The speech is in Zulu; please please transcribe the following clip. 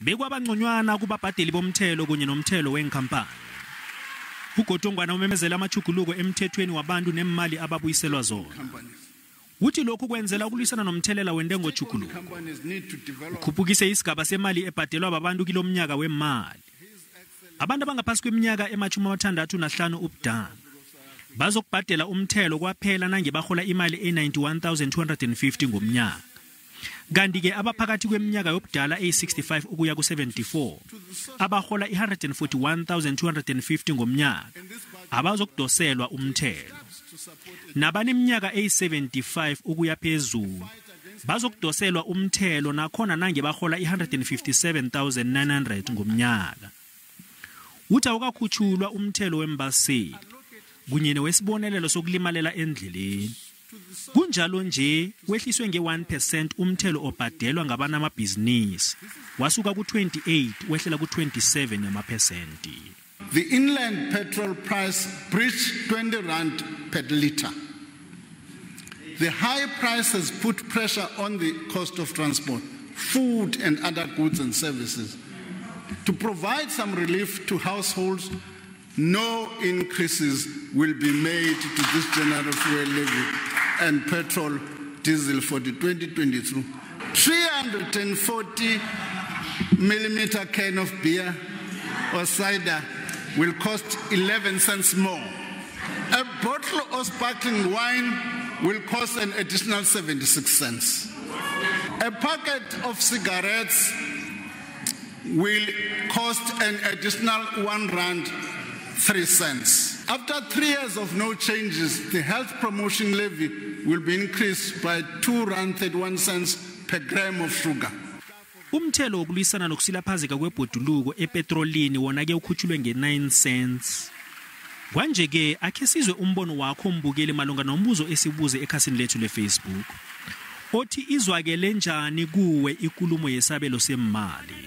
Bekwabangconywana kubabhadeli bomthelo kunye nomthelo wenkhampani. Ugotongwana umemezela amachuguluko emthethweni wabantu nemali ababuyiselwa zona. Uthi lokhu kwenzela ukulwisana nomthelela wentengo chuguluko. Ukhuphukise isigaba semali ebhadelwa babantu kilomnyaka wemali. Abantu abangaphasi kweminyaka ema-65 ubudala bazokubhadela umthelo kwaphela nange bahola imali e-91,250 ngomnyaka. Kanti ke abaphakathi kweminyaka yobudala e-65 ukuya ku-74 abahola i-141,250 ngomnyaka abazokudoselwa umthelo. Nabaneminyaka e-75 ukuya phezulu bazokudoselwa umthelo nakhona nange bahola i-157,900 ngomnyaka. Uthi awukakhutshulwa umthelo wembaseli kunye nowesibonelelo sokulimalela endleleni. Kunjalo nje wehliswe nge-1% umthelo obhadelwa ngabanamabhizinisi wasuka ku-28 wehlela ku-27 yamaphesenti. The inland petrol price breached 20 rand per litre. The high price has put pressure on the cost of transport, food and other goods and services. To provide some relief to households, no increases will be made to this general fuel levy and petrol diesel for the 2022. 340 millimeter can of beer or cider will cost 11 cents more. A bottle of sparkling wine will cost an additional 76 cents. A packet of cigarettes will cost an additional 1 rand 3 cents. After 3 years of no changes, the health promotion levy will be increased by 2 rand 31 cents per gram of sugar. Umthelo wokulwisana nokusilaphazeka kwebhoduluko epetrolini wona ke ukhutshulwe nge-9 cents. Kwanje ke akhe sizwe umbono wakho mbukeli malunga nombuzo esibuze ekhasini lethu leFacebook. Othi izwakele njani kuwe ikulumo yesabelo seemali?